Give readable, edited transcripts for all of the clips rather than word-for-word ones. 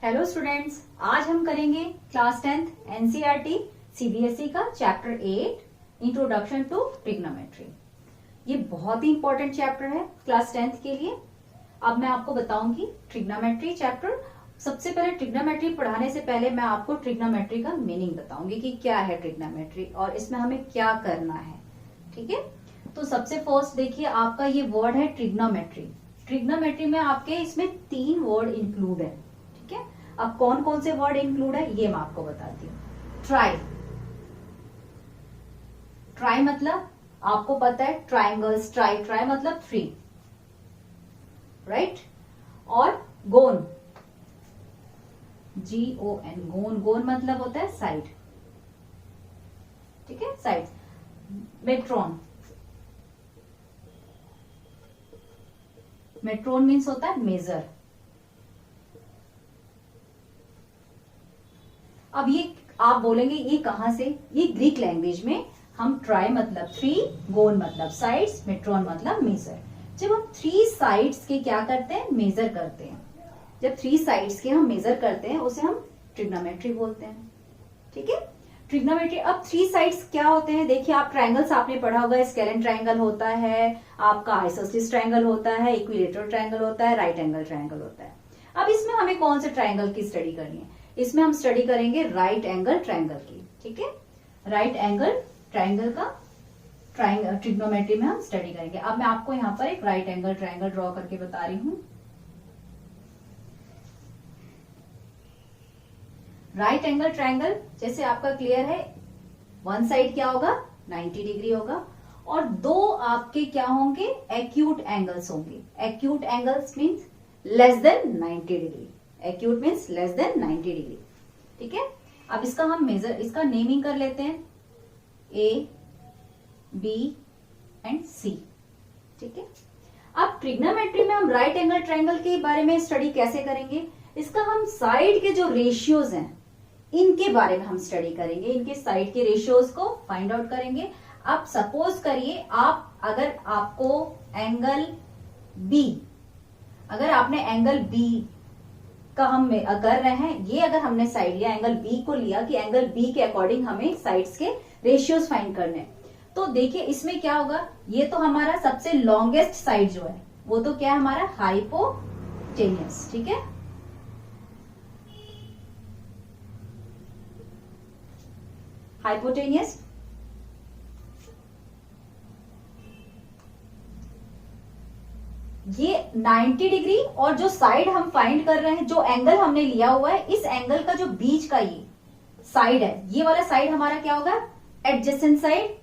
Hello students, आज हम करेंगे क्लास 10th एनसीईआरटी सीबीएसई का चैप्टर 8 इंट्रोडक्शन टू ट्रिग्नोमेट्री। ये बहुत ही इंपॉर्टेंट चैप्टर है क्लास 10th के लिए। अब मैं आपको बताऊंगी ट्रिग्नोमेट्री चैप्टर। सबसे पहले ट्रिग्नोमेट्री पढ़ाने से पहले मैं आपको ट्रिग्नोमेट्री का मीनिंग बताऊंगी कि क्या है ट्रिग्नोमेट्री और इसमें हमें क्या करना है। ठीक है, तो सबसे फर्स्ट देखिए आपका ये वर्ड है ट्रिग्नोमेट्री। ट्रिग्नोमेट्री में आपके इसमें 3 वर्ड इंक्लूड है। ठीक है, अब कौन कौन से वर्ड इंक्लूड है ये मैं आपको बताती हूँ। ट्राई, ट्राई मतलब आपको पता है ट्राइंगल्स, ट्राई ट्राई मतलब 3, राइट। और गोन, GON, गोन, गोन मतलब होता है साइड। ठीक है, साइड। मेट्रोन, मेट्रोन मीन्स होता है मेजर। अब ये आप बोलेंगे ये कहां से, ये ग्रीक लैंग्वेज में हम ट्राई मतलब 3, गोन मतलब साइड्स, मेट्रोन मतलब मेजर। जब हम 3 साइड्स के क्या करते हैं, मेजर करते हैं, जब 3 साइड्स के हम मेजर करते हैं उसे हम ट्रिग्नोमेट्री बोलते हैं। ठीक है, ट्रिग्नोमेट्री। अब 3 साइड्स क्या होते हैं, देखिए आप ट्राइंगल्स आपने पढ़ा होगा, स्केलेन ट्राइंगल होता है, आपका आइसोसेलेस ट्राइंगल होता है, इक्विलेटरल ट्राइंगल होता है, राइट एंगल ट्राइंगल होता है। अब इसमें हमें कौन से ट्राइंगल की स्टडी करनी है, इसमें हम स्टडी करेंगे राइट एंगल ट्राइंगल की। ठीक है, राइट एंगल ट्राइंगल का ट्रिग्नोमेट्री में हम स्टडी करेंगे। अब मैं आपको यहाँ पर एक राइट एंगल ट्राइंगल ड्रॉ करके बता रही हूं। राइट एंगल ट्राइंगल जैसे आपका क्लियर है, वन साइड क्या होगा 90 डिग्री होगा और 2 आपके क्या होंगे एक्यूट एंगल्स होंगे। Acute angles means less than 90 degree. Acute means less than 90 degree. ठीक है, अब इसका हम मेजर, इसका नेमिंग कर लेते हैं A, B एंड C। ठीक है, अब ट्रिग्नोमेट्री में हम राइट एंगल ट्राइंगल के बारे में स्टडी कैसे करेंगे, इसका हम साइड के जो रेशियोज हैं इनके बारे में हम स्टडी करेंगे, इनके साइड के रेशियोज को फाइंड आउट करेंगे। अब सपोज करिए आप, अगर आपको एंगल B, अगर आपने एंगल B का हम कर रहे हैं, ये अगर हमने साइड लिया एंगल B को लिया कि एंगल B के अकॉर्डिंग हमें साइड्स के रेशियोज फाइंड करने, तो देखिए इसमें क्या होगा, ये तो हमारा सबसे लॉन्गेस्ट साइड जो है वो तो क्या है हमारा हाइपोटेनियस। ठीक है, हाइपोटेनियस। ये 90 डिग्री और जो साइड हम फाइंड कर रहे हैं, जो एंगल हमने लिया हुआ है, इस एंगल का जो बीच का ये साइड है, ये वाला साइड हमारा क्या होगा एडजेसेंट साइड,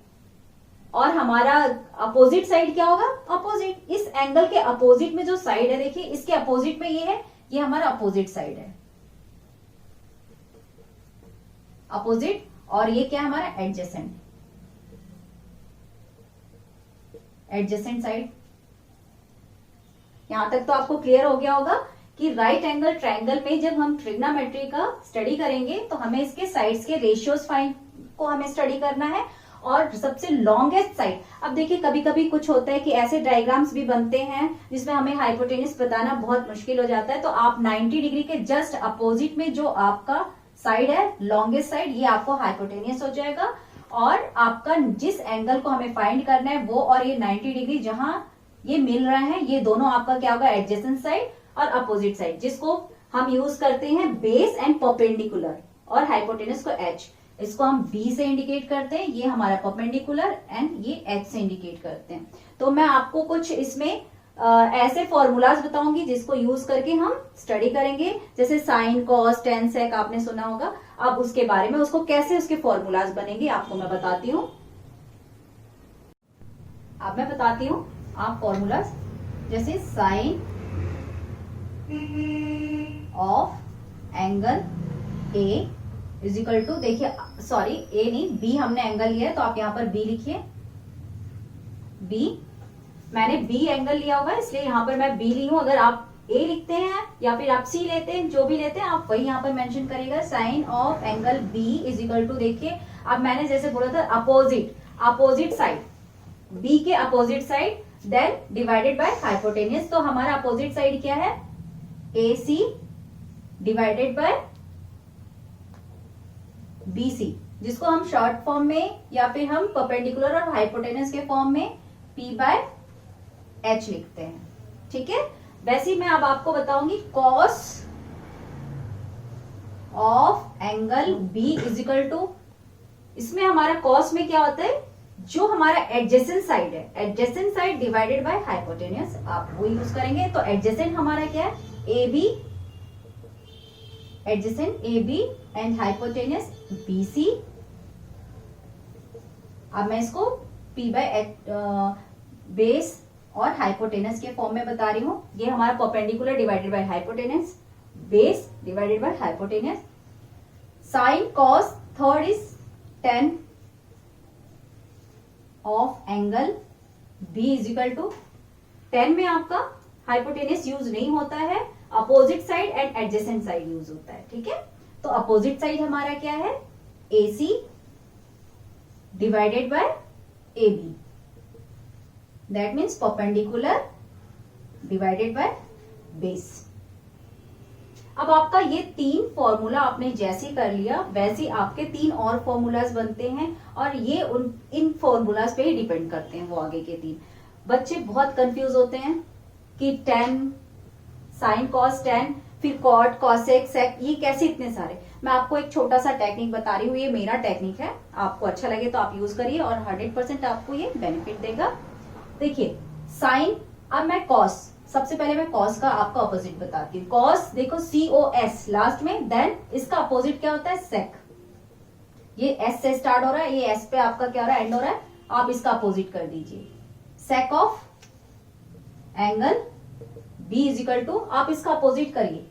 और हमारा अपोजिट साइड क्या होगा अपोजिट। इस एंगल के अपोजिट में जो साइड है, देखिए इसके अपोजिट में ये है, ये हमारा अपोजिट साइड है, अपोजिट, और ये क्या है हमारा एडजेसेंट, एडजेसेंट साइड। यहां तक तो आपको क्लियर हो गया होगा कि राइट एंगल ट्रायंगल में जब हम ट्रिग्नोमेट्री का स्टडी करेंगे तो हमें इसके साइड्स के रेशियोज फाइंड को हमें स्टडी करना है और सबसे लॉन्गेस्ट साइड। अब देखिए कभी कभी कुछ होता है कि ऐसे डायग्राम्स भी बनते हैं जिसमें हमें हाइपोटेनियस बताना बहुत मुश्किल हो जाता है, तो आप 90 डिग्री के जस्ट अपोजिट में जो आपका साइड है लॉन्गेस्ट साइड, ये आपको हाइपोटेनियस हो जाएगा, और आपका जिस एंगल को हमें फाइंड करना है वो और ये 90 डिग्री जहां ये मिल रहे हैं, ये दोनों आपका क्या होगा एडजेसेंट साइड और अपोजिट साइड, जिसको हम यूज करते हैं बेस एंड परपेंडिकुलर, और हाइपोटेनस को H, इसको हम B से इंडिकेट करते हैं, ये हमारा परपेंडिकुलर, एंड ये H से इंडिकेट करते हैं। तो मैं आपको कुछ इसमें ऐसे फॉर्मूलाज बताऊंगी जिसको यूज करके हम स्टडी करेंगे, जैसे साइन कॉस टेन सेक आपने सुना होगा। अब उसके बारे में, उसको कैसे उसके फॉर्मूलाज बनेंगे आपको मैं बताती हूँ। अब मैं बताती हूँ आप फॉर्मूलाज, जैसे sine of angle A is equal to, देखिए सॉरी A नहीं B हमने एंगल लिया है तो आप यहां पर B लिखिए। B, मैंने B एंगल लिया हुआ है इसलिए यहां पर मैं B ली हूं। अगर आप A लिखते हैं या फिर आप C लेते हैं, जो भी लेते हैं आप वही यहां पर मेंशन करेगा। Sine of angle B is equal to, देखिए अब मैंने जैसे बोला था अपोजिट, अपोजिट साइड, B के opposite side then divided by hypotenuse. तो हमारा अपोजिट साइड क्या है AC डिवाइडेड बाय BC, जिसको हम शॉर्ट फॉर्म में या फिर हम परपेंडिकुलर और हाइपोटेनस के फॉर्म में P/H लिखते हैं। ठीक है, वैसे ही मैं अब आपको बताऊंगी cos of angle B is equal to, इसमें हमारा कॉस में क्या होता है, जो हमारा एडजेसेंट साइड है, adjacent side divided by hypotenuse, आप वो यूज करेंगे। तो एडजेसेंट हमारा क्या है, AB, adjacent AB and hypotenuse BC। अब मैं इसको P/H बेस और हाइपोटेनस के फॉर्म में बता रही हूं। ये हमारा perpendicular divided by hypotenuse, base divided by hypotenuse. Sine cos third is 10 of angle B is equal to 10 में आपका हाइपोटेनस यूज नहीं होता है, opposite side and adjacent side use होता है। ठीक है, तो अपोजिट साइड हमारा क्या है, AC divided by AB, that means perpendicular divided by base. अब आपका ये 3 फॉर्मूला आपने जैसे कर लिया, वैसे आपके 3 और फॉर्मूलाज बनते हैं और ये इन फॉर्मूलाज पे ही डिपेंड करते हैं वो आगे के 3। बच्चे बहुत कंफ्यूज होते हैं कि 10 साइन कॉस 10, फिर कॉट कॉसेक सेक, ये कैसे इतने सारे। मैं आपको एक छोटा सा टेक्निक बता रही हूँ, ये मेरा टेक्निक है, आपको अच्छा लगे तो आप यूज करिए और 100% आपको ये बेनिफिट देगा। देखिए साइन, अब मैं कॉस, सबसे पहले मैं कॉस का आपका अपोजिट बताती हूँ। कॉस देखो COS लास्ट में, देन इसका अपोजिट क्या होता है, सेक। ये S से स्टार्ट हो रहा है, ये S पे आपका क्या हो रहा है, एंड हो रहा है, आप इसका अपोजिट कर दीजिए। Sec of angle B is equal to, आप इसका अपोजिट करिए,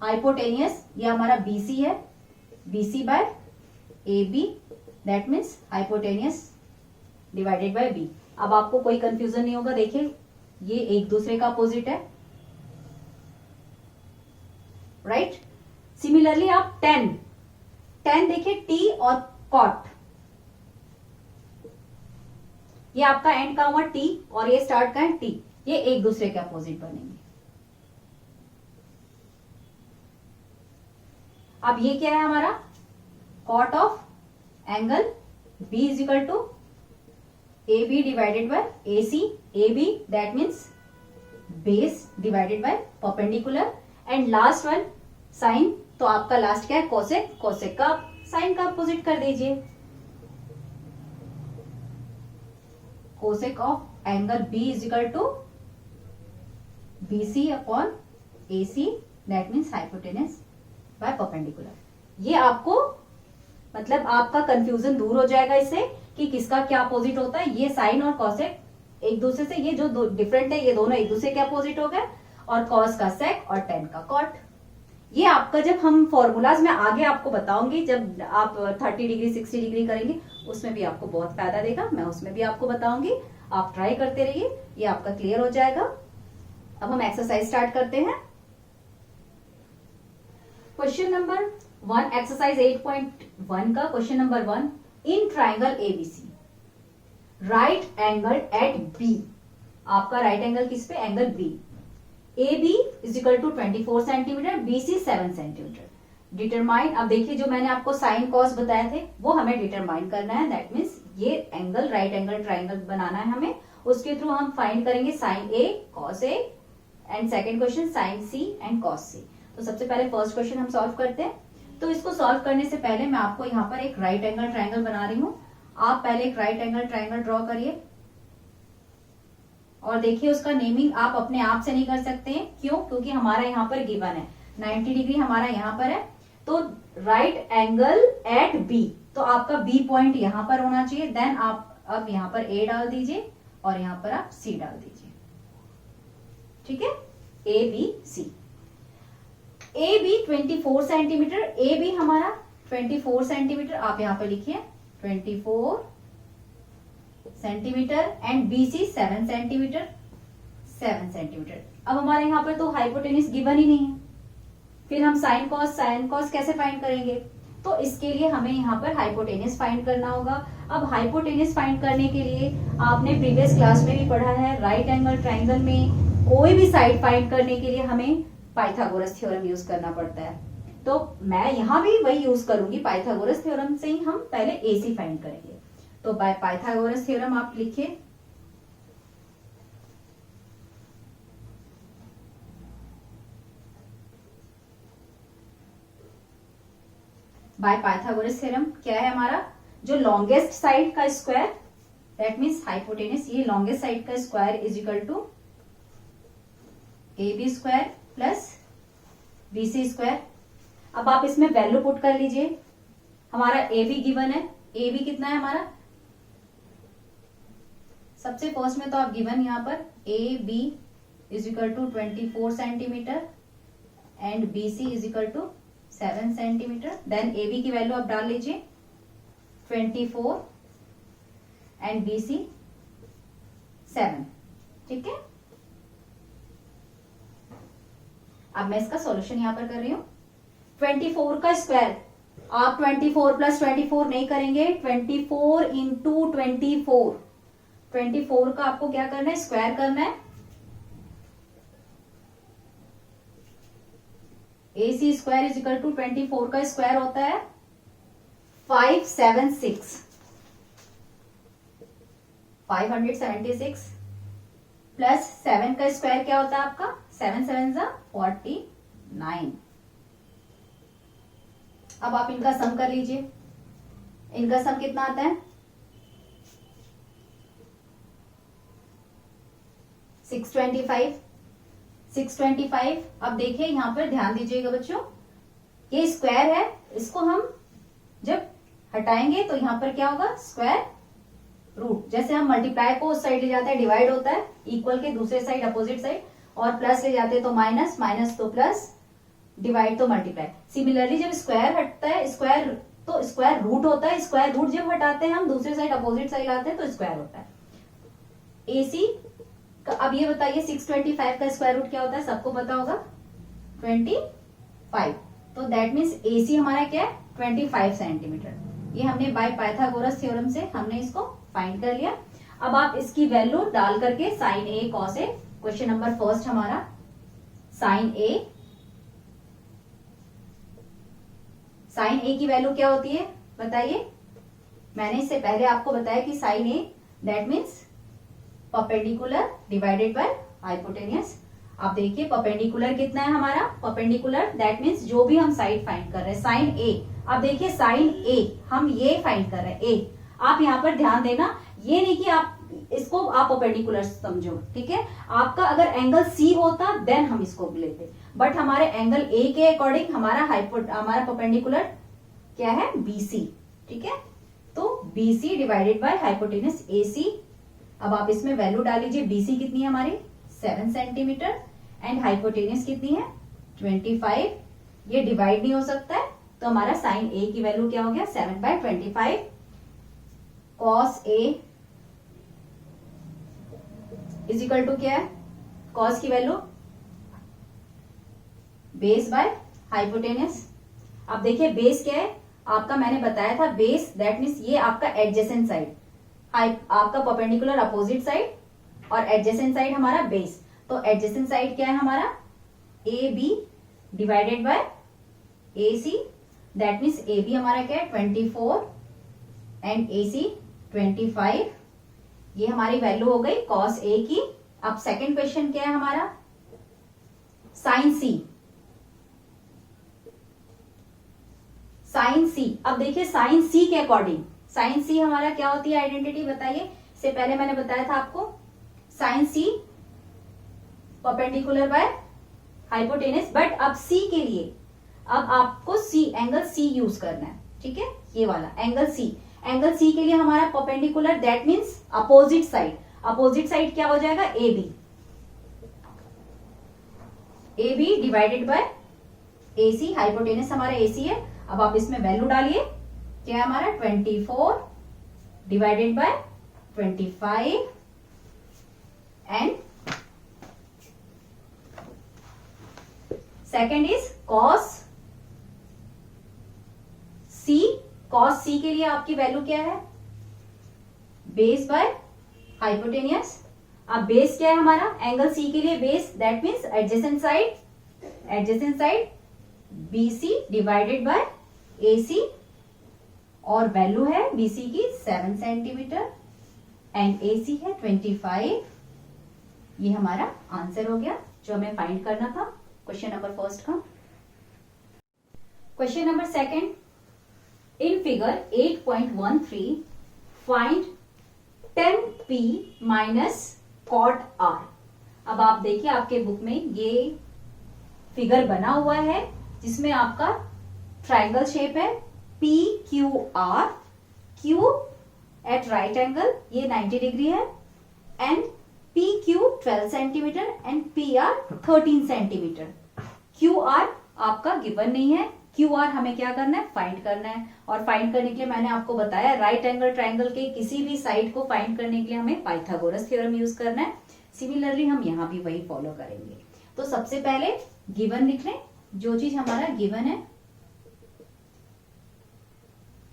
हाइपोटेनियस, ये हमारा BC है, BC by AB, that means hypotenuse divided by B। अब आपको कोई कंफ्यूजन नहीं होगा, देखिए ये एक दूसरे का अपोजिट है, राइट। सिमिलरली आप 10 देखिए T और कॉट, ये आपका एंड का हुआ T और ये स्टार्ट का है T, ये एक दूसरे के अपोजिट बनेंगे। अब ये क्या है हमारा, cot of angle B is equal to AB divided by AC, AB that means base divided by perpendicular, and last one sine, तो आपका लास्ट क्या है, कोसेक, कोसेक का साइन का अपोजिट कर दीजिए। Cosec of angle B is equal to BC upon AC, that means hypotenuse by perpendicular. ये आपको मतलब आपका कंफ्यूजन दूर हो जाएगा इससे कि किसका क्या अपोजिट होता है। ये साइन और कॉसेक एक दूसरे से, ये जो डिफरेंट है ये दोनों एक दूसरे के अपोजिट हो गए, और कॉस का सेक और 10 का कॉट। ये आपका जब हम फॉर्मूलाज में आगे आपको बताऊंगी, जब आप 30 डिग्री 60 डिग्री करेंगे उसमें भी आपको बहुत फायदा देगा, मैं उसमें भी आपको बताऊंगी, आप ट्राई करते रहिए, ये आपका क्लियर हो जाएगा। अब हम एक्सरसाइज स्टार्ट करते हैं। क्वेश्चन नंबर 1, एक्सरसाइज 8.1 का question number 1, in triangle ABC right angle at B, आपका राइट एंगल किस पे, angle B, AB is equal to 24 centimetre, BC 7 centimetre. Determine, अब देखिए जो मैंने आपको साइन कॉस बताए थे वो हमें डिटरमाइन करना है, दैट मीन्स ये एंगल राइट एंगल ट्राइंगल बनाना है हमें, उसके थ्रू हम फाइंड करेंगे sine A cos A and second question sine C and cos C। तो सबसे पहले फर्स्ट क्वेश्चन हम सॉल्व करते हैं। तो इसको सॉल्व करने से पहले मैं आपको यहाँ पर एक राइट एंगल ट्राइंगल बना रही हूँ, आप पहले एक राइट एंगल ट्राइंगल ड्रॉ करिए और देखिए उसका नेमिंग आप अपने आप से नहीं कर सकते हैं, क्यों, क्योंकि हमारा यहाँ पर गिवन है 90 डिग्री हमारा यहाँ पर है, तो राइट एंगल एट B, तो आपका B पॉइंट यहाँ पर होना चाहिए, देन आप अब यहाँ पर A डाल दीजिए और यहाँ पर आप C डाल दीजिए, ठीक है, ABC। AB 24 सेंटीमीटर, AB हमारा 24 सेंटीमीटर, आप यहाँ पर लिखिए 24 centimetre and BC 7 centimetre, 7 centimetre. अब हमारे यहाँ पर तो हाइपोटेनिस गिवन ही नहीं है, फिर हम साइन कॉस कैसे फाइंड करेंगे, तो इसके लिए हमें यहाँ पर हाइपोटेनिस फाइंड करना होगा। अब हाइपोटेनिस फाइंड करने के लिए आपने प्रीवियस क्लास में भी पढ़ा है, राइट एंगल ट्राइंगल में कोई भी साइड फाइंड करने के लिए हमें पाइथागोरस थ्योरम यूज करना पड़ता है। तो मैं यहां भी वही यूज करूंगी, पाइथागोरस थ्योरम से ही हम पहले AC फाइंड करेंगे। तो बाय पाइथागोरस थ्योरम आप लिखिए, बाय पाइथागोरस थ्योरम क्या है हमारा, जो लॉन्गेस्ट साइड का स्क्वायर दैट मीन्स हाइपोटेनस, ये लॉन्गेस्ट साइड का square is equal to AB square plus BC square. अब आप इसमें वैल्यू पुट कर लीजिए, हमारा AB गिवन है, AB कितना है हमारा, सबसे फर्स्ट में तो आप गिवन यहां पर AB is equal to 24 centimetre and BC is equal to 7 centimetre. Then AB की वैल्यू आप डाल लीजिए 24 एंड BC 7, ठीक है। अब मैं इसका सॉल्यूशन यहां पर कर रही हूं। 24 का स्क्वायर आप 24 प्लस 24 नहीं करेंगे, 24 इंटू 24 का आपको क्या करना है, स्क्वायर करना है। AC square is equal to 24 का स्क्वायर होता है 576 प्लस 7 का स्क्वायर क्या होता है आपका, 7 7 49। अब आप इनका सम कर लीजिए, इनका सम कितना आता है 625। अब देखिए यहां पर ध्यान दीजिएगा बच्चों, ये स्क्वायर है, इसको हम जब हटाएंगे तो यहां पर क्या होगा, स्क्वायर रूट। जैसे हम मल्टीप्लाई को उस साइड ले जाते हैं डिवाइड होता है, इक्वल के दूसरे साइड अपोजिट साइड, और प्लस ले जाते हैं तो माइनस, माइनस तो प्लस, डिवाइड तो मल्टीप्लाई। सिमिलरली जब स्क्वायर हटता है, स्क्वायर तो स्क्वायर रूट होता है, स्क्वायर रूट जब हटाते हैं हम दूसरे साइड अपोजिट साइड आते हैं तो स्क्वायर होता है। AC का अब ये बताइए 625 का स्क्वायर रूट क्या होता है, सबको पता होगा 25। तो दैट मीन्स AC हमारा क्या है 25 सेंटीमीटर। ये हमने बाय पाइथागोरस थ्योरम से हमने इसको फाइंड कर लिया। अब आप इसकी वैल्यू डाल करके sine A cos A, question number first हमारा साइन A की वैल्यू क्या होती है बताइए। मैंने इससे पहले आपको बताया कि sine A that means perpendicular divided by hypotenuse. आप देखिए परपेंडिकुलर कितना है हमारा, परपेंडिकुलर दैट मीन्स जो भी हम साइड फाइंड कर रहे हैं साइन A। आप देखिए साइन A हम ये फाइंड कर रहे हैं A। आप यहाँ पर ध्यान देना, ये नहीं कि आप इसको आप परपेंडिकुलर समझो, ठीक है। आपका अगर एंगल C होता देन हम इसको लेते, बट हमारे एंगल A के अकॉर्डिंग हमारा परपेंडिकुलर क्या है BC, ठीक है। तो BC divided by hypotenuse AC। अब आप इसमें वैल्यू डाल लीजिए, BC कितनी है हमारी 7 सेंटीमीटर एंड हाइपोटेनस कितनी है 25। ये डिवाइड नहीं हो सकता है, तो हमारा साइन A की वैल्यू क्या हो गया 7/25 cos A is equal to क्या है, कॉस की वैल्यू बेस बाय हाइपोटेनस। अब देखिए बेस क्या है आपका, मैंने बताया था बेस दैट मीन्स ये आपका एडजेसेंट साइड, आपका परपेंडिकुलर अपोजिट साइड और एडजेसेंट साइड हमारा बेस। तो एडजेसेंट साइड क्या है हमारा AB divided by AC that means AB हमारा क्या है 24 एंड AC 25। ये हमारी वैल्यू हो गई कॉस A की। अब सेकंड क्वेश्चन क्या है हमारा साइन C। साइन C, अब देखिए साइन C के अकॉर्डिंग साइन C हमारा क्या होती है आइडेंटिटी बताइए। इससे पहले मैंने बताया था आपको sine C perpendicular by hypotenuse, but अब C के लिए अब आपको C एंगल C यूज करना है, ठीक है। ये वाला एंगल C के लिए हमारा perpendicular that means opposite side, opposite side क्या हो जाएगा AB divided by AC। Hypotenuse हमारा AC है। अब आप इसमें वैल्यू डालिए, क्या है हमारा 24 divided by 25 and second is cos C। Cos C के लिए आपकी वैल्यू क्या है बेस बाय हाइपोटेनियस। अब बेस क्या है हमारा एंगल C के लिए base that means adjacent side BC divided by AC, और वैल्यू है BC की 7 सेंटीमीटर एंड AC है 25। ये हमारा आंसर हो गया जो हमें फाइंड करना था क्वेश्चन नंबर फर्स्ट का। Question number second, in figure 8.13 find 10p minus cot r। अब आप देखिए आपके बुक में ये फिगर बना हुआ है जिसमें आपका ट्रायंगल शेप है PQR, Q at right angle ये 90 डिग्री है and PQ 12 centimetre and PR 13 centimetre. QR आपका गिवन नहीं है, QR हमें क्या करना है, फाइंड करना है। और फाइंड करने के लिए मैंने आपको बताया राइट एंगल ट्रायंगल के किसी भी साइड को फाइंड करने के लिए हमें पाइथागोरस थ्योरम यूज करना है। सिमिलरली हम यहाँ भी वही फॉलो करेंगे। तो सबसे पहले गिवन लिख लें, जो चीज हमारा गिवन है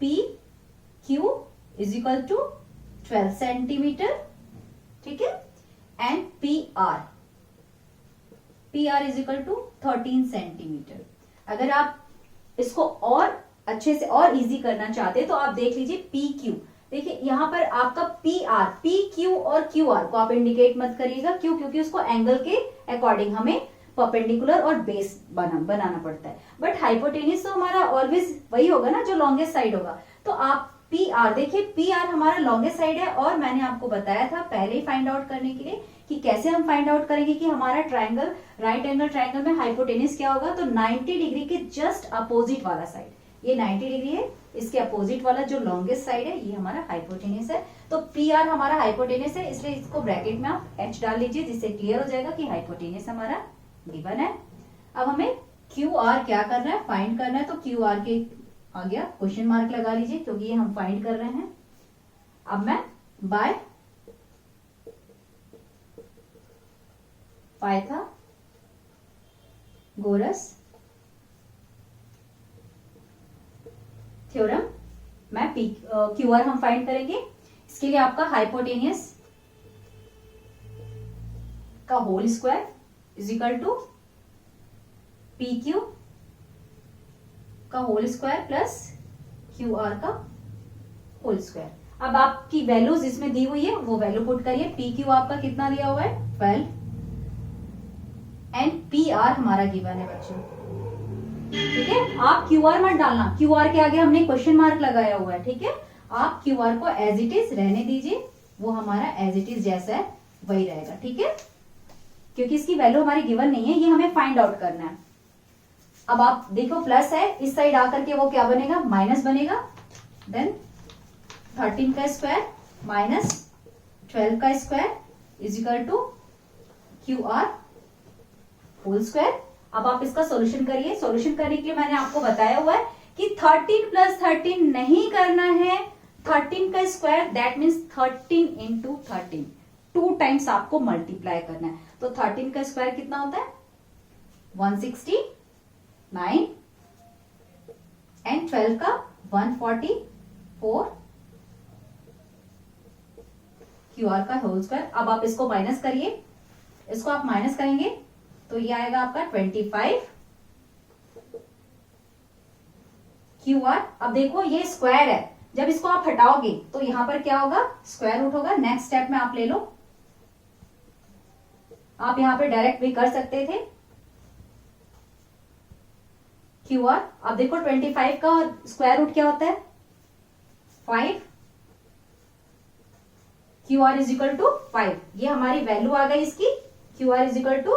PQ is equal to 12 centimetre, ठीक है, and PR is equal to 13 centimetre. अगर आप इसको और अच्छे से और इजी करना चाहते हैं तो आप देख लीजिए PQ, देखिए यहां पर आपका PR, PQ और QR को आप इंडिकेट मत करिएगा, क्यों? क्योंकि उसको एंगल के अकॉर्डिंग हमें परपेंडिकुलर और बेस बनाना पड़ता है। बट हाइपोटेन्यूज तो हमारा ऑलवेज वही होगा ना जो लॉन्गेस्ट साइड होगा। तो आप PR देखिए, PR हमारा लॉन्गेस्ट साइड है और मैंने आपको बताया था पहले ही फाइंड आउट करने के लिए कि कैसे हम फाइंड आउट करेंगे कि हमारा ट्रायंगल, राइट एंगल ट्रायंगल में हाइपोटेन्यूज क्या होगा। तो 90 डिग्री के जस्ट अपोजिट वाला साइड, ये 90 डिग्री है, इसके अपोजिट वाला जो लॉन्गेस्ट साइड है ये हमारा हाइपोटेन्यूज है। तो PR हमारा हाइपोटेन्यूज है, इसलिए इसको ब्रैकेट में आप H डाल लीजिए जिससे क्लियर हो जाएगा कि हाइपोटेन्यूज हमारा गिवन है। अब हमें QR क्या करना है, फाइंड करना है। तो QR के आ गया क्वेश्चन मार्क लगा लीजिए क्योंकि ये हम फाइंड कर रहे हैं। अब मैं बाय पाइथागोरस थ्योरम मैं QR हम फाइंड करेंगे। इसके लिए आपका हाइपोटेनियस का whole square is equal to PQ का होल स्क्वायर प्लस QR का होल स्क्वायर। अब आपकी वैल्यूज इसमें दी हुई है वो वैल्यू पुट करिए। PQ आपका कितना दिया हुआ है 12 एंड PR हमारा गिवन है बच्चों, ठीक है। आप QR मत डालना, QR के आगे हमने क्वेश्चन मार्क लगाया हुआ है, ठीक है। आप QR को एज इट इज रहने दीजिए, वो हमारा एज इट इज जैसा है वही रहेगा, ठीक है, क्योंकि इसकी वैल्यू हमारी गिवन नहीं है, ये हमें फाइंड आउट करना है। अब आप देखो प्लस है, इस साइड आकर के वो क्या बनेगा, माइनस बनेगा। देन 13 का स्क्वायर माइनस 12 का square is equal to QR whole square. अब आप इसका सॉल्यूशन करिए। सॉल्यूशन करने के लिए मैंने आपको बताया हुआ है कि 13 प्लस 13 नहीं करना है, 13 का square that means 13 into 13, 2 times आपको मल्टीप्लाई करना है। तो 13 का स्क्वायर कितना होता है 169 एंड 12 का 144 QR का होल स्क्वायर। अब आप इसको माइनस करिए, इसको आप माइनस करेंगे तो ये आएगा आपका 25 QR। अब देखो ये स्क्वायर है, जब इसको आप हटाओगे तो यहां पर क्या होगा, स्क्वायर रूट होगा। नेक्स्ट स्टेप में आप ले लो, आप यहां पे डायरेक्ट भी कर सकते थे QR। अब देखो 25 का स्क्वायर रूट क्या होता है 5, QR इज इक्वल टू 5। ये हमारी वैल्यू आ गई इसकी, QR is equal to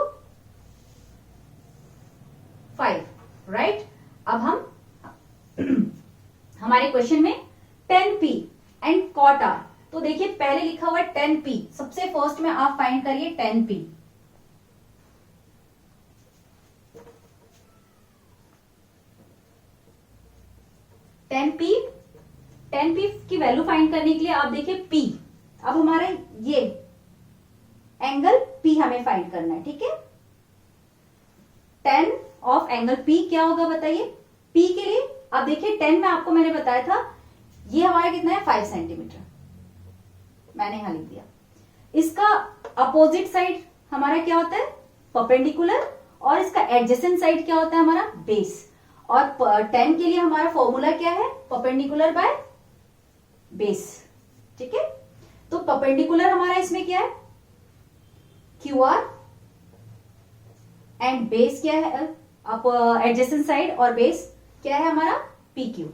5, right. अब हम हमारे क्वेश्चन में 10p एंड कॉट r, तो देखिए पहले लिखा हुआ है 10p, सबसे फर्स्ट में आप फाइंड करिए 10p। टेन पी की वैल्यू फाइंड करने के लिए आप देखिए p। अब हमारा ये एंगल p हमें फाइंड करना है, ठीक है। 10 ऑफ एंगल p क्या होगा बताइए। p के लिए अब देखिए 10 में आपको मैंने बताया था ये हमारा कितना है 5 सेंटीमीटर, मैंने यहां लिख दिया। इसका अपोजिट साइड हमारा क्या होता है परपेंडिकुलर, और इसका एडजेसेंट साइड क्या होता है हमारा बेस। और टेन के लिए हमारा फॉर्मूला क्या है, परपेंडिकुलर बाय बेस। ठीक है, तो परपेंडिकुलर हमारा इसमें क्या है क्यू आर एंड बेस क्या है, आप एडजेसेंट साइड और बेस क्या है हमारा पी क्यू।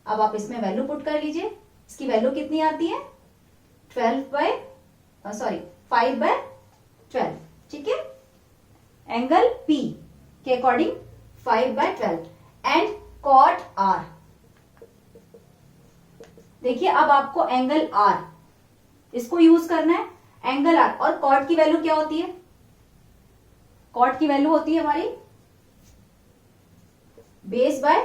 अब आप इसमें वैल्यू पुट कर लीजिए, इसकी वैल्यू कितनी आती है 5/12। ठीक है, एंगल पी के अकॉर्डिंग 5/12 एंड कॉट आर। देखिए अब आपको एंगल आर इसको यूज करना है, एंगल आर। और कॉट की वैल्यू क्या होती है, कॉट की वैल्यू होती है हमारी बेस बाय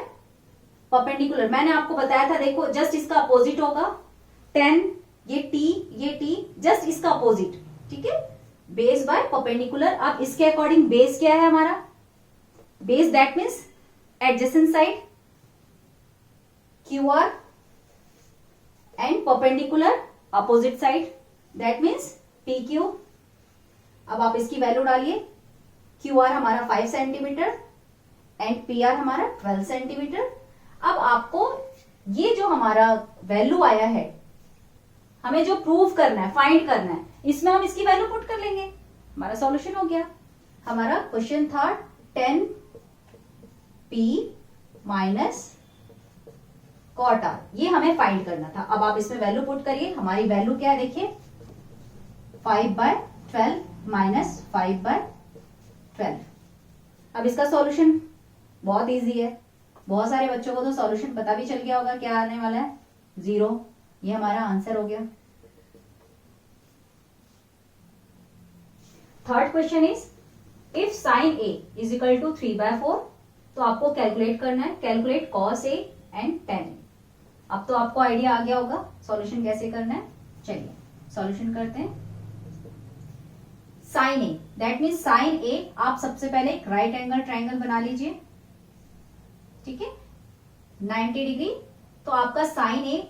परपेंडिकुलर। मैंने आपको बताया था, देखो जस्ट इसका अपोजिट होगा 10, ये टी जस्ट इसका अपोजिट। ठीक है, बेस बाय परपेंडिकुलर। अब इसके अकॉर्डिंग बेस क्या है हमारा, base that means adjacent side Q R and perpendicular opposite side that means P Q. अब आप इसकी वैल्यू डालिए, क्यू आर हमारा 5 सेंटीमीटर एंड पी आर हमारा 12 सेंटीमीटर। अब आपको ये जो हमारा वैल्यू आया है, हमें जो प्रूव करना है, फाइंड करना है, इसमें हम इसकी वैल्यू पुट कर लेंगे, हमारा सॉल्यूशन हो गया। हमारा क्वेश्चन था 10 पी माइनस कॉट आर, ये हमें फाइंड करना था। अब आप इसमें वैल्यू पुट करिए, हमारी वैल्यू क्या है देखिए 5/12 माइनस 5/12। अब इसका सॉल्यूशन बहुत इजी है, बहुत सारे बच्चों को तो सॉल्यूशन पता भी चल गया होगा क्या आने वाला है 0। ये हमारा आंसर हो गया। Third question is if sine A is equal to 3/4, तो आपको कैलकुलेट करना है, calculate cos A and tan. अब तो आपको आइडिया आ गया होगा सॉल्यूशन कैसे करना है। चलिए सॉल्यूशन करते हैं। Sine A that means sine A, आप सबसे पहले एक राइट एंगल ट्राइंगल बना लीजिए। ठीक है, 90 डिग्री। तो आपका साइन ए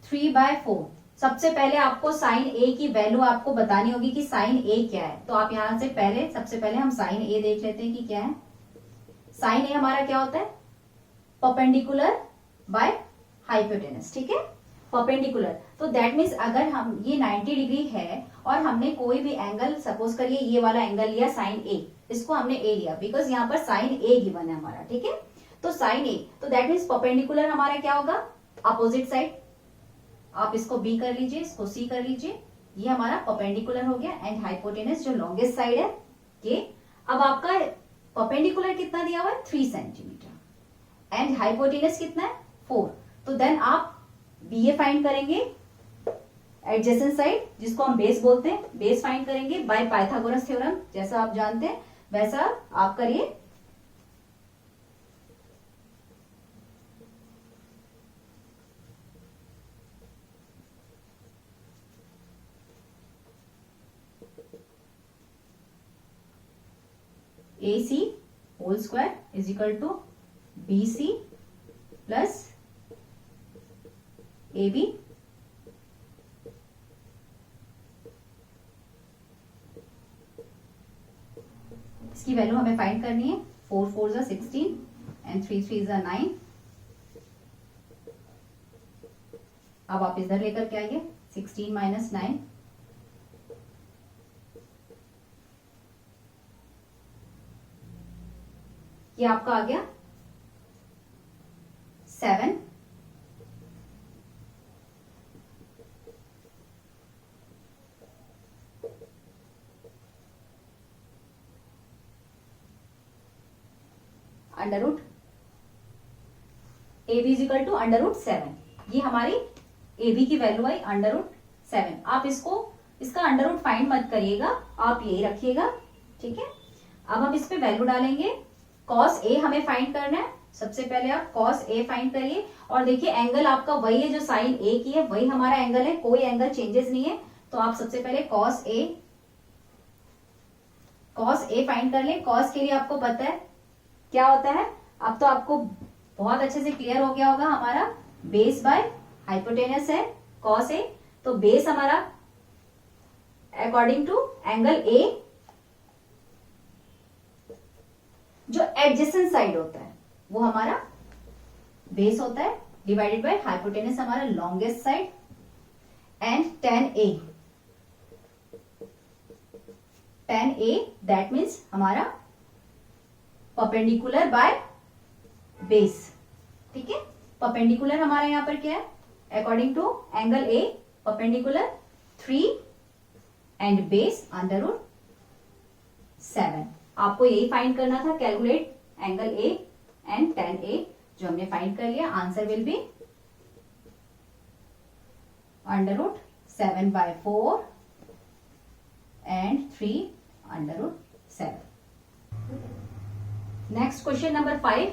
3/4। सबसे पहले आपको साइन ए की वैल्यू आपको बतानी होगी कि साइन ए क्या है। तो आप यहां से पहले सबसे पहले हम साइन ए देख लेते हैं कि क्या है। साइन ए हमारा क्या होता है, परपेंडिकुलर बाय हाइपोटेनस। ठीक है, परपेंडिकुलर। तो दैट मीन्स अगर हम ये 90 डिग्री है और हमने कोई भी एंगल, सपोज करिए ये वाला एंगल लिया साइन ए, इसको हमने ए लिया बिकॉज यहाँ पर साइन ए गिवन है हमारा। ठीक है, तो साइन ए, तो दैट मीन्स परपेंडिकुलर हमारा क्या होगा अपोजिट साइड। आप इसको बी कर लीजिए, इसको सी कर लीजिए, ये हमारा परपेंडिकुलर हो गया एंड हाइपोटेनस जो लॉन्गेस्ट साइड है ये। अब आपका परपेंडिकुलर कितना दिया हुआ है 3 सेंटीमीटर एंड हाइपोटेनस कितना है 4। तो देन आप बी ए फाइंड करेंगे, एडजेसेंट साइड जिसको हम बेस बोलते हैं, बेस फाइंड करेंगे बाय पाइथागोरस थ्योरम, जैसा आप जानते हैं वैसा आप करिए। AC whole square is equal to BC plus AB इसकी वैल्यू हमें फाइंड करनी है। 4 4 जा 16 एंड 3 3 जा 9। अब आप इधर लेकर के आइए 16 माइनस 9, ये आपका आ गया 7 under root AB is equal to under root 7। ये हमारी AB की वैल्यू आई अंडर रूट 7। आप इसका अंडर रूट फाइंड मत करिएगा, आप यही रखिएगा। ठीक है, अब हम इस पे वैल्यू डालेंगे। कॉस ए हमें फाइंड करना है, सबसे पहले आप कॉस ए फाइंड करिए और देखिए एंगल आपका वही है जो साइन ए की है, वही हमारा एंगल है, कोई एंगल चेंजेस नहीं है। तो आप सबसे पहले कॉस ए फाइंड कर ले। कॉस के लिए आपको पता है क्या होता है, अब तो आपको बहुत अच्छे से क्लियर हो गया होगा, हमारा बेस बाय हाइपोटेनस है कॉस ए। तो बेस हमारा अकॉर्डिंग टू एंगल ए, जो एडजेसेंट साइड होता है वो हमारा बेस होता है, डिवाइडेड बाय हाइपोटेनस हमारा longest side, and tan A that means हमारा परपेंडिकुलर बाय बेस। ठीक है, परपेंडिकुलर हमारा यहां पर क्या है, according to angle A perpendicular 3 and base √7। आपको यही फाइंड करना था, calculate angle A and tan A, जो हमने फाइंड कर लिया। Answer will be √7/4 and 3/7। Next question number 5,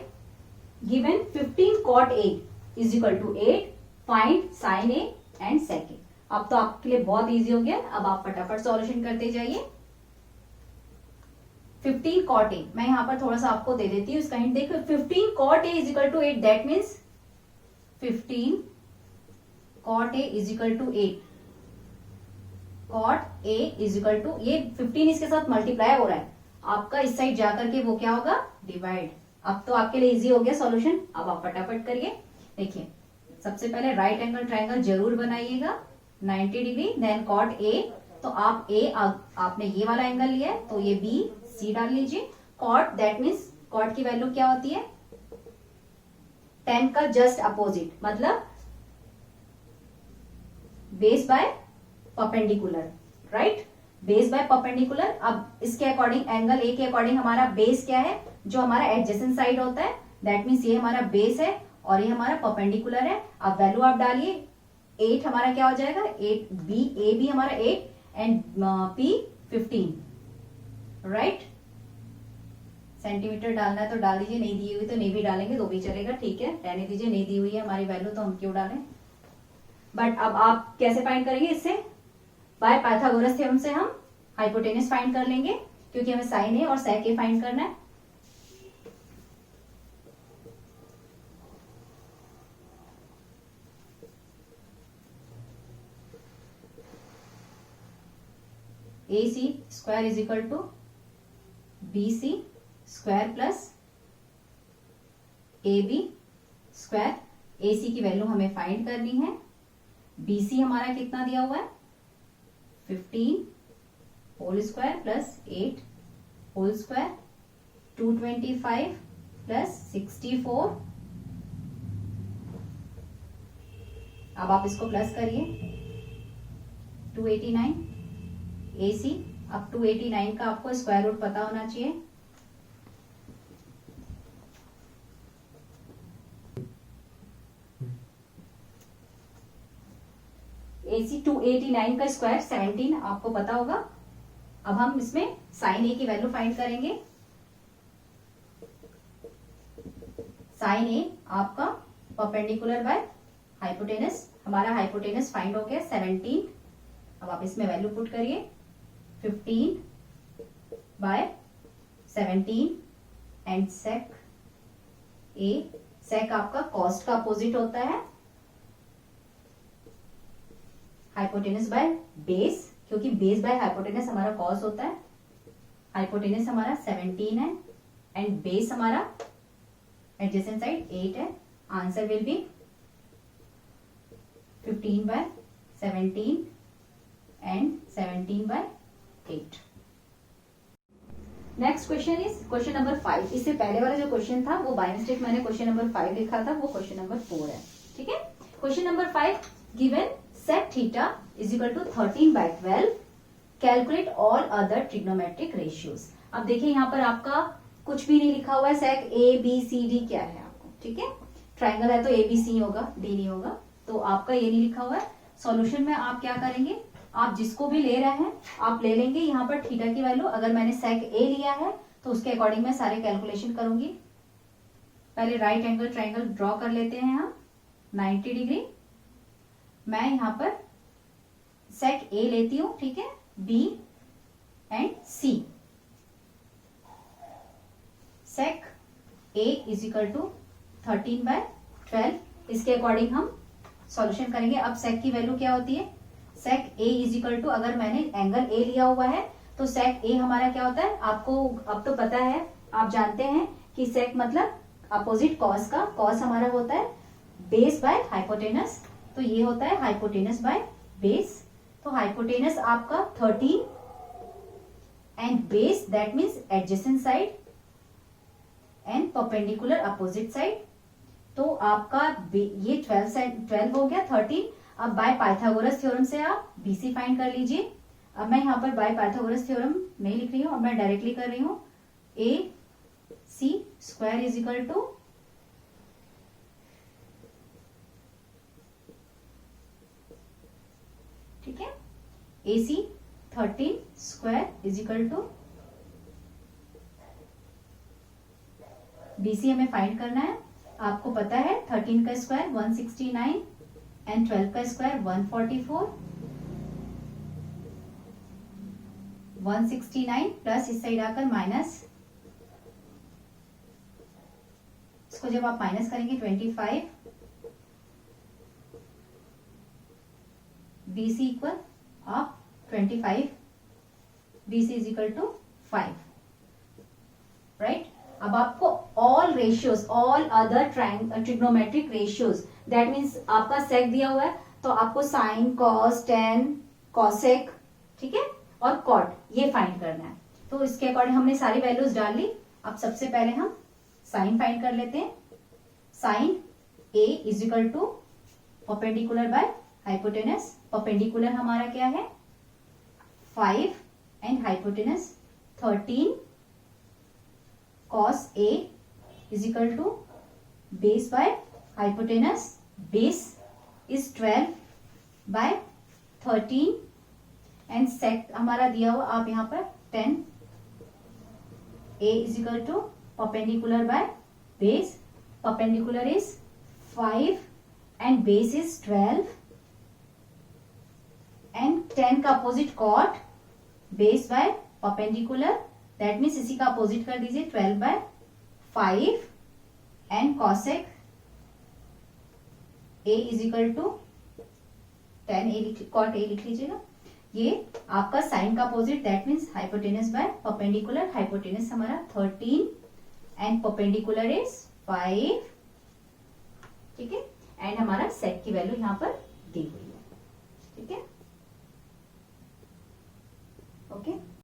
given 15 cot A is equal to 8, find sin A and sec A। अब तो आपके लिए बहुत इजी हो गया, अब आप फटाफट सॉल्यूशन करते जाइए। 15 cot A, मैं यहां पर थोड़ा सा आपको दे देती हूँ इसका हिंट। देखो 15 cot A is equal to 8, that means 15 cot A is equal to 8, cot A is equal to, ये 15 इसके साथ मल्टीप्लाई हो रहा है, आपका इस साइड जाकर के वो क्या होगा, डिवाइड। अब तो आपके लिए इजी हो गया सॉल्यूशन, अब आप फटाफट करिए। देखिए सबसे पहले राइट एंगल ट्रायंगल जरूर बनाइएगा 90 डिग्री, देन cot A, तो आप A आपने ये वाला एंगल लिया है तो ये B C डाल लीजिए। cot दैट मीन्स cot की वैल्यू क्या होती है, tan का जस्ट अपोजिट, मतलब base by perpendicular, right, base by perpendicular. अब इसके अकॉर्डिंग एंगल ए के अकॉर्डिंग हमारा बेस क्या है, जो हमारा एडजेसेंट साइड होता है, दैट मीन्स ये हमारा बेस है और ये हमारा परपेंडिकुलर है। अब वैल्यू आप डालिए, 8 हमारा क्या हो जाएगा, 8 बी, ए भी हमारा 8 एंड पी 15, राइट। सेंटीमीटर डालना है तो डाल दीजिए, नहीं दी हुई तो नहीं भी डालेंगे तो भी चलेगा, ठीक है, रहने दीजिए, नहीं दी हुई है हमारी वैल्यू तो हम क्यों डालें। बट अब आप कैसे फाइंड करेंगे, इससे बाय पाइथागोरस थ्योरम से हम हाइपोटेनस फाइंड कर लेंगे, क्योंकि हमें साइन ए और सेक ए फाइंड करना है। AC square is equal to BC square plus AB square. AC की वैल्यू हमें फाइंड करनी है, BC हमारा कितना दिया हुआ है, 15 whole square plus 8 whole square, 225 plus 64। अब आप इसको प्लस करिए, 289 AC। अब 289 का आपको स्क्वायर रूट पता होना चाहिए, AC 289 का स्क्वायर 17 आपको पता होगा। अब हम इसमें साइन ए की वैल्यू फाइंड करेंगे। साइन ए आपका परपेंडिकुलर बाय हाइपोटेनस, हमारा हाइपोटेनस फाइंड हो गया 17। अब आप इसमें वैल्यू पुट करिए, 15/17 एंड सेक ए, सेक आपका कॉस्ट का अपोजिट होता है, हाइपोटेनस बाय बेस, क्योंकि बेस बाय हाइपोटेनस हमारा कॉस होता है। हाइपोटेनस हमारा 17 है एंड बेस हमारा एडजेसेंट साइड 8 है। Answer will B 15/17 and 17/8। Next question is question number 5। इससे पहले वाला जो क्वेश्चन था वो बाय मिस्टेक मैंने क्वेश्चन नंबर 5 लिखा था, वो क्वेश्चन नंबर 4 है, ठीक है। Question number 5, given sec theta is equal to 13/12, calculate all other trigonometric ratios. अब देखिए यहाँ पर आपका कुछ भी नहीं लिखा हुआ है, sec ABCD क्या है आपको, ठीक है, ट्राइंगल है तो ABC होगा, D नहीं होगा, तो आपका ये नहीं लिखा हुआ है। सॉल्यूशन में आप क्या करेंगे, आप जिसको भी ले रहे हैं आप ले लेंगे यहाँ पर थीटा की वैल्यू। अगर मैंने sec A लिया है तो उसके अकॉर्डिंग मैं सारे कैलकुलेशन करूंगी। पहले राइट एंगल ट्राइंगल ड्रॉ कर लेते हैं हम 90 डिग्री। मैं यहां पर sec A लेती हूं, ठीक है, B and C। sec A is equal to 13/12, इसके अकॉर्डिंग हम सॉल्यूशन करेंगे। अब sec की वैल्यू क्या होती है, सेक ए इज इक्वल टू, अगर मैंने एंगल ए लिया हुआ है तो सेक ए हमारा क्या होता है, आपको अब तो पता है, आप जानते हैं कि सेक मतलब अपोजिट कॉस का, कॉस हमारा होता है बेस बाय हाइपोटेनस, तो ये होता है हाइपोटेनस बाय बेस। तो हाइपोटेनस आपका 13 and base that means adjacent side and perpendicular opposite side. तो आपका ये 12 हो गया, 13। अब बाय पाइथागोरस थ्योरम से आप बीसी फाइंड कर लीजिए। अब मैं यहाँ पर बाय पाइथागोरस थ्योरम नहीं लिख रही हूँ, अब मैं डायरेक्टली कर रही हूँ। A C square is equal to ठीक है, A C 13 square is equal to BC हमें फाइंड करना है। आपको पता है 13 का स्क्वायर 169 एंड 12 का स्क्वायर 144, 169 प्लस इस साइड आकर माइनस, इसको जब आप माइनस करेंगे 25, BC equal of 25, BC is equal to 5, right. अब आपको all ratios, all other trigonometric ratios, that means आपका सेक दिया हुआ है तो आपको साइन, कॉस, टेन, कॉसेक, ठीक है, और कॉट, ये फाइंड करना है। तो इसके अकॉर्डिंग हमने सारी वैल्यूज डाल ली। अब सबसे पहले हम साइन फाइंड कर लेते हैं। Sine A is equal to perpendicular by hypotenuse. Perpendicular हमारा क्या है 5 and hypotenuse 13 cos A is equal to base by hypotenuse, base is 12 by 13 and sec हमारा दिया हुआ आप यहाँ पर 10, A is equal to perpendicular by base, perpendicular is 5 and base is 12 and 10 का opposite cot, base by perpendicular, that means इसी का opposite कर दीजिए 12 by 5 and cosec A is equal to 10 A, cot A लिख लीजिएगा। ये आपका sine का opposite that means hypotenuse by perpendicular, hypotenuse हमारा 13 एंड परपेंडिकुलर इज 5, ठीक है, एंड हमारा सेक की वैल्यू यहाँ पर दी हुई है, ठीक है, ओके।